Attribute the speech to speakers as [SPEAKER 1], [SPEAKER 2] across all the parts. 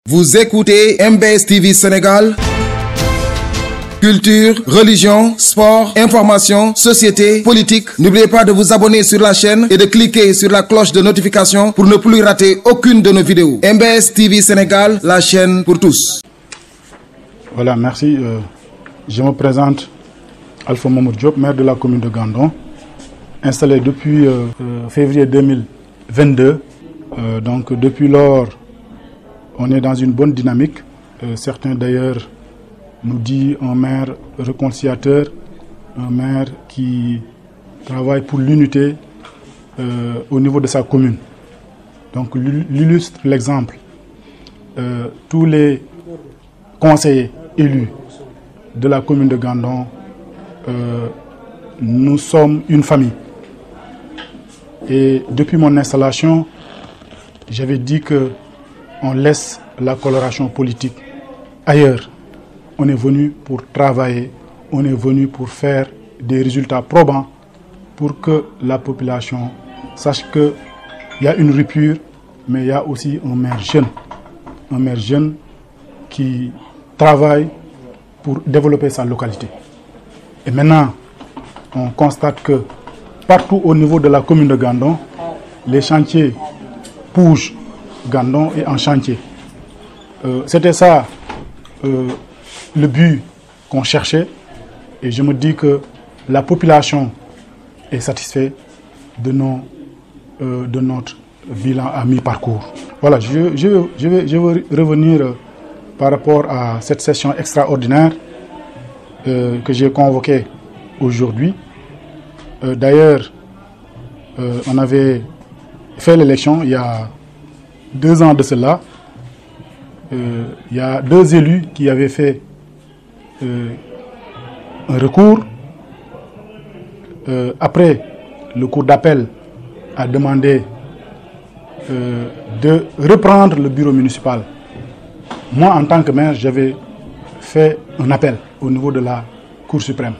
[SPEAKER 1] Vous écoutez MBS TV Sénégal. Culture, religion, sport, information, société, politique. N'oubliez pas de vous abonner sur la chaîne et de cliquer sur la cloche de notification pour ne plus rater aucune de nos vidéos. MBS TV Sénégal, la chaîne pour tous.
[SPEAKER 2] Voilà, merci. Je me présente Alpha Mamadou Diop, maire de la commune de Gandon, installé depuis février 2022. Donc depuis lors, on est dans une bonne dynamique. Certains d'ailleurs nous disent un maire réconciliateur, un maire qui travaille pour l'unité au niveau de sa commune. Donc l'illustre l'exemple. Tous les conseillers élus de la commune de Gandon, nous sommes une famille. Et depuis mon installation, j'avais dit qu'on laisse la coloration politique ailleurs. On est venu pour travailler, on est venu pour faire des résultats probants pour que la population sache qu'il y a une rupture, mais il y a aussi un maire jeune qui travaille pour développer sa localité. Et maintenant, on constate que partout au niveau de la commune de Gandon, les chantiers bougent. Gandon est en chantier. C'était ça le but qu'on cherchait. Et je me dis que la population est satisfaite de notre bilan à mi-parcours. Voilà, je veux revenir par rapport à cette session extraordinaire que j'ai convoquée aujourd'hui. D'ailleurs, on avait fait l'élection il y a 2 ans de cela. Il y a 2 élus qui avaient fait un recours. Après, le cour d'appel a demandé de reprendre le bureau municipal. Moi, en tant que maire, j'avais fait un appel au niveau de la Cour suprême.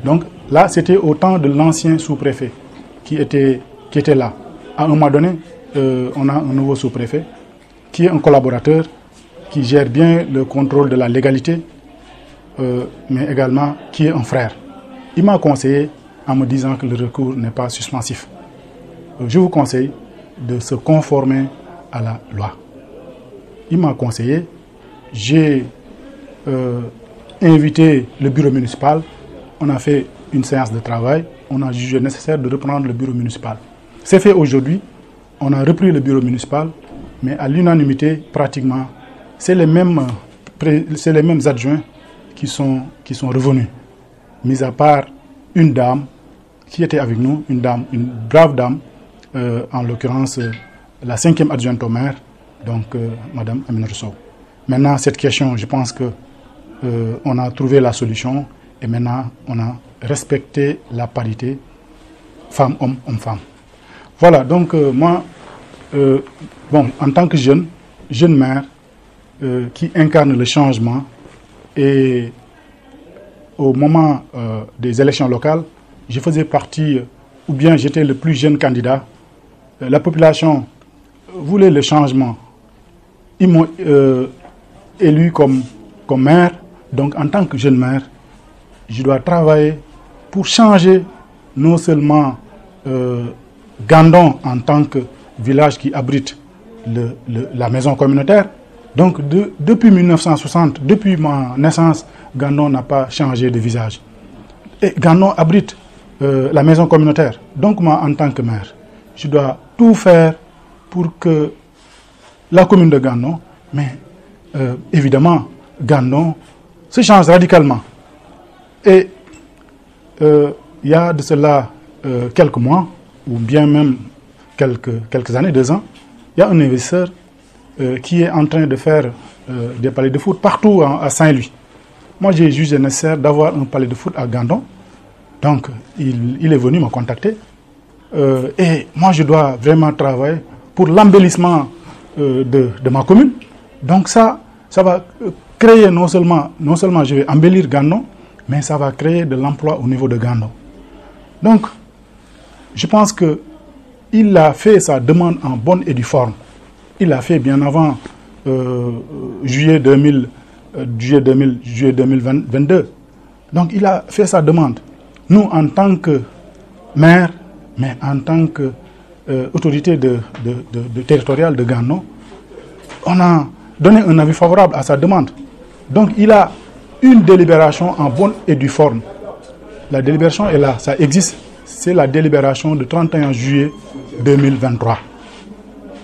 [SPEAKER 2] Donc là, c'était au temps de l'ancien sous-préfet qui était là. À un moment donné, on a un nouveau sous-préfet qui est un collaborateur, qui gère bien le contrôle de la légalité, mais également qui est un frère. Il m'a conseillé en me disant que le recours n'est pas suspensif. Je vous conseille de se conformer à la loi. Il m'a conseillé, j'ai invité le bureau municipal, on a fait une séance de travail, on a jugé nécessaire de reprendre le bureau municipal. C'est fait aujourd'hui, on a repris le bureau municipal, mais à l'unanimité, pratiquement, c'est les mêmes adjoints qui sont revenus. Mis à part une dame qui était avec nous, une brave dame, en l'occurrence la 5e adjointe au maire, donc Madame Aminata Sow. Maintenant, cette question, je pense que on a trouvé la solution et maintenant on a respecté la parité femme-homme, homme-femme. Voilà, donc moi, en tant que jeune maire qui incarne le changement, et au moment des élections locales, je faisais partie, ou bien j'étais le plus jeune candidat. La population voulait le changement. Ils m'ont élu comme maire. Donc en tant que jeune maire, je dois travailler pour changer non seulement Gandon en tant que village qui abrite la maison communautaire. Donc depuis 1960, depuis ma naissance, Gandon n'a pas changé de visage. Et Gandon abrite la maison communautaire. Donc moi, en tant que maire, je dois tout faire pour que la commune de Gandon, mais évidemment, Gandon se change radicalement. Et il y a de cela quelques mois, ou bien même quelques années, 2 ans, il y a un investisseur qui est en train de faire des palais de foot partout à Saint-Louis. Moi, j'ai jugé nécessaire d'avoir un palais de foot à Gandon. Donc, il est venu me contacter. Et moi, je dois vraiment travailler pour l'embellissement de ma commune. Donc ça va créer non seulement je vais embellir Gandon, mais ça va créer de l'emploi au niveau de Gandon. Donc, je pense qu'il a fait sa demande en bonne et due forme. Il l'a fait bien avant juillet 2022. Donc il a fait sa demande. Nous, en tant que maire, mais en tant qu'autorité territoriale de Gano, on a donné un avis favorable à sa demande. Donc il a une délibération en bonne et due forme. La délibération est là, ça existe. C'est la délibération du 31 juillet 2023.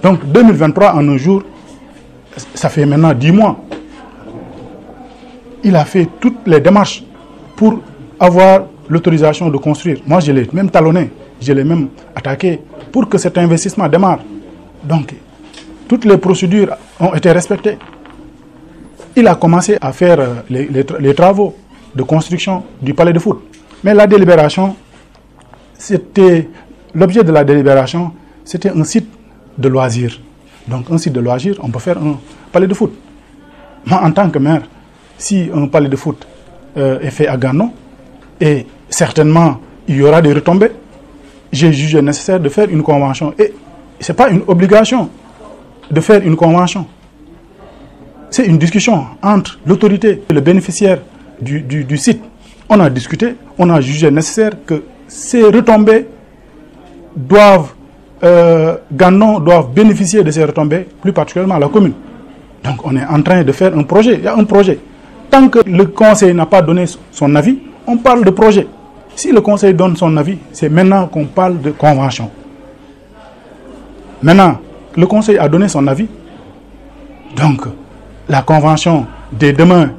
[SPEAKER 2] Donc 2023, en un jour, ça fait maintenant 10 mois. Il a fait toutes les démarches pour avoir l'autorisation de construire. Moi, je l'ai même talonné, je l'ai même attaqué pour que cet investissement démarre. Donc, toutes les procédures ont été respectées. Il a commencé à faire les travaux de construction du palais de foot. Mais la délibération, l'objet de la délibération, c'était un site de loisirs. Donc, un site de loisirs, on peut faire un palais de foot. Moi, en tant que maire, si un palais de foot est fait à Gano, et certainement il y aura des retombées, j'ai jugé nécessaire de faire une convention. Et ce n'est pas une obligation de faire une convention. C'est une discussion entre l'autorité et le bénéficiaire du site. On a discuté, on a jugé nécessaire que ces retombées Gano doivent bénéficier de ces retombées, plus particulièrement la commune. Donc on est en train de faire un projet. Il y a un projet. Tant que le conseil n'a pas donné son avis, on parle de projet. Si le conseil donne son avis, c'est maintenant qu'on parle de convention. Maintenant, le conseil a donné son avis. Donc, la convention, dès demain,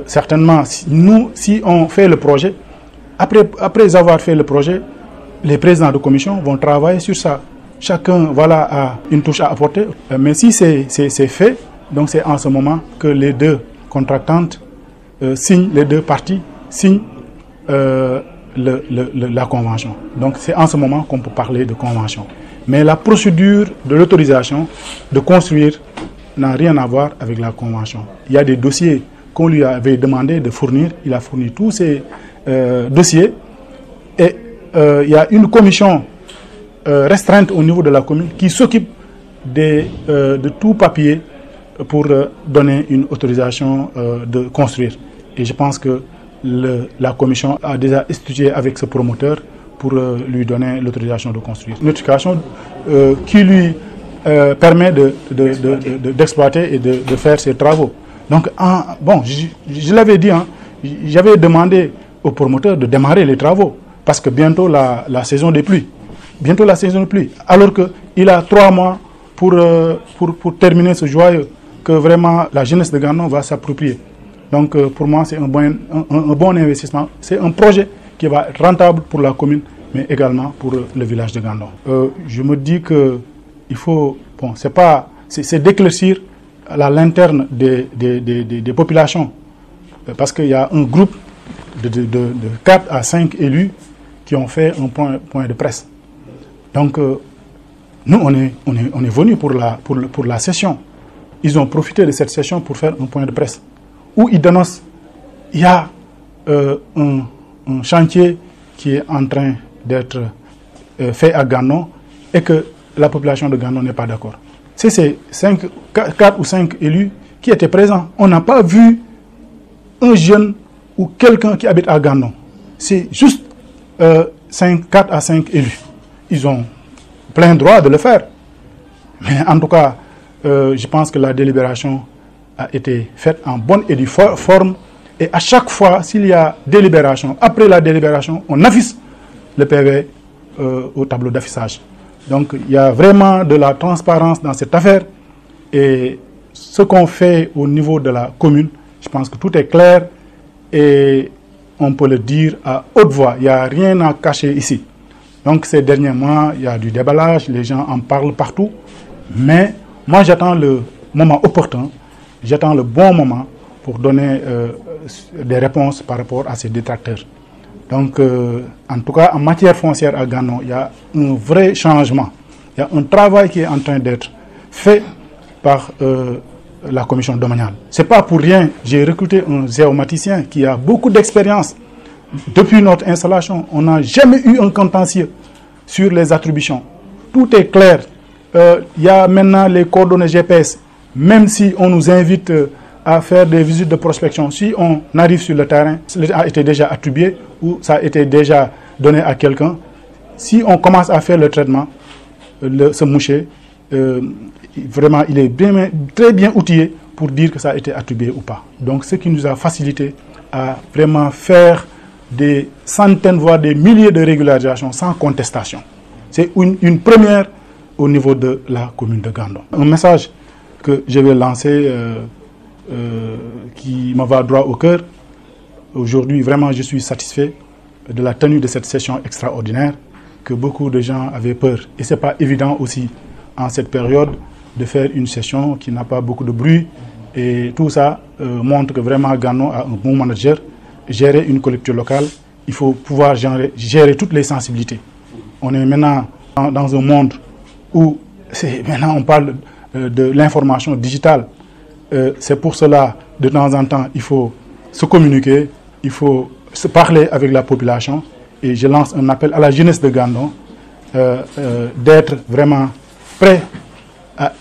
[SPEAKER 2] certainement, si on fait le projet, après avoir fait le projet, les présidents de commission vont travailler sur ça. Chacun a une touche à apporter. Mais si c'est fait, donc c'est en ce moment que les deux contractantes signent, les deux parties signent la convention. Donc c'est en ce moment qu'on peut parler de convention. Mais la procédure de l'autorisation de construire n'a rien à voir avec la convention. Il y a des dossiers qu'on lui avait demandé de fournir. Il a fourni tous ces dossiers. Et il y a une commission restreinte au niveau de la commune qui s'occupe de tout papier pour donner une autorisation de construire. Et je pense que la commission a déjà étudié avec ce promoteur pour lui donner l'autorisation de construire. Une notification qui lui permet d'exploiter et de faire ses travaux. Donc, je l'avais dit, j'avais demandé au promoteur de démarrer les travaux parce que bientôt la saison des pluies. Bientôt la saison des pluies. Alors qu'il a 3 mois pour terminer ce joyau que vraiment la jeunesse de Gano va s'approprier. Donc pour moi, c'est un bon investissement. C'est un projet qui va être rentable pour la commune, mais également pour le village de Gano. Je me dis que il faut, c'est d'éclaircir à l'interne des populations, parce qu'il y a un groupe de 4 à 5 élus qui ont fait un point de presse. Donc nous, on est venus pour la session. Ils ont profité de cette session pour faire un point de presse où ils dénoncent il y a un chantier qui est en train d'être fait à Gano et que la population de Gano n'est pas d'accord. C'est ces 4 ou 5 élus qui étaient présents. On n'a pas vu un jeune ou quelqu'un qui habite à Gano. C'est juste 4 à 5 élus. Ils ont plein droit de le faire. Mais en tout cas, je pense que la délibération a été faite en bonne et due forme. Et à chaque fois, s'il y a délibération, après la délibération, on affiche le PV au tableau d'affichage. Donc, il y a vraiment de la transparence dans cette affaire. Et ce qu'on fait au niveau de la commune, je pense que tout est clair et on peut le dire à haute voix. Il n'y a rien à cacher ici. Donc, ces derniers mois, il y a du déballage, les gens en parlent partout. Mais moi, j'attends le moment opportun, j'attends le bon moment pour donner des réponses par rapport à ces détracteurs. Donc, en tout cas, en matière foncière à Gano, il y a un vrai changement. Il y a un travail qui est en train d'être fait par la commission domaniale. Ce n'est pas pour rien, j'ai recruté un géomaticien qui a beaucoup d'expérience. Depuis notre installation, on n'a jamais eu un contentieux sur les attributions. Tout est clair. Il y a maintenant les coordonnées GPS même si on nous invite à faire des visites de prospection, si on arrive sur le terrain, ça a été déjà attribué ou ça a été déjà donné à quelqu'un, si on commence à faire le traitement, ce moucher, vraiment, il est très bien outillé pour dire que ça a été attribué ou pas. Donc, ce qui nous a facilité à vraiment faire des centaines, voire des milliers de régularisations sans contestation. C'est une première au niveau de la commune de Gandon. Un message que je vais lancer qui me va droit au cœur. Aujourd'hui, vraiment, je suis satisfait de la tenue de cette session extraordinaire que beaucoup de gens avaient peur. Et ce n'est pas évident aussi en cette période de faire une session qui n'a pas beaucoup de bruit. Et tout ça montre que vraiment Gandon a un bon manager. Gérer une collectivité locale, il faut pouvoir gérer toutes les sensibilités. On est maintenant dans un monde où maintenant on parle de l'information digitale. C'est pour cela, de temps en temps, il faut se communiquer, il faut se parler avec la population. Et je lance un appel à la jeunesse de Gandon d'être vraiment prêt à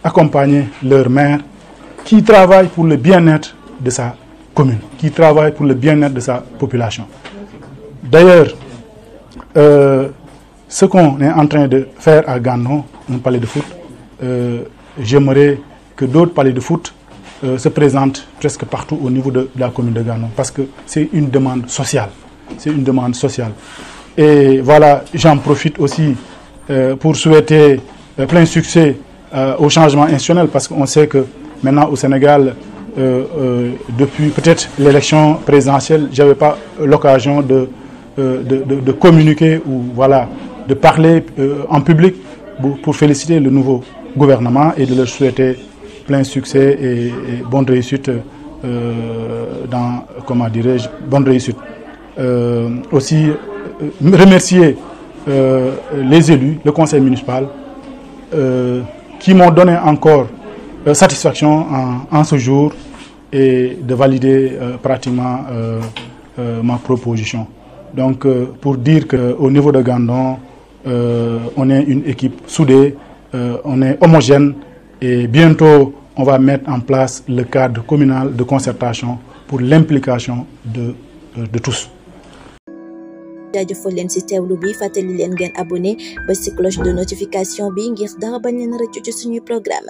[SPEAKER 2] accompagner leur maire qui travaille pour le bien-être de sa commune, qui travaille pour le bien-être de sa population. D'ailleurs, ce qu'on est en train de faire à Gandon, un palais de foot, j'aimerais que d'autres palais de foot se présentent presque partout au niveau de la commune de Gandon, parce que c'est une demande sociale. C'est une demande sociale. Et voilà, j'en profite aussi pour souhaiter plein succès au changement institutionnel, parce qu'on sait que maintenant au Sénégal, depuis peut-être l'élection présidentielle, je n'avais pas l'occasion de communiquer ou voilà, de parler en public pour féliciter le nouveau gouvernement et de leur souhaiter plein succès et bonne réussite dans, comment dirais-je, bonne réussite. Aussi remercier les élus, le conseil municipal, qui m'ont donné encore satisfaction en ce jour et de valider pratiquement ma proposition. Donc pour dire qu'au niveau de Gandon, on est une équipe soudée, on est homogène et bientôt on va mettre en place le cadre communal de concertation pour l'implication de tous.
[SPEAKER 3] jaajëfal leen ci teewlu bi fàttali leen ngeen abonné ba ci cloche de notification bi ngir dara bañ leen rëccu ci suñuy programme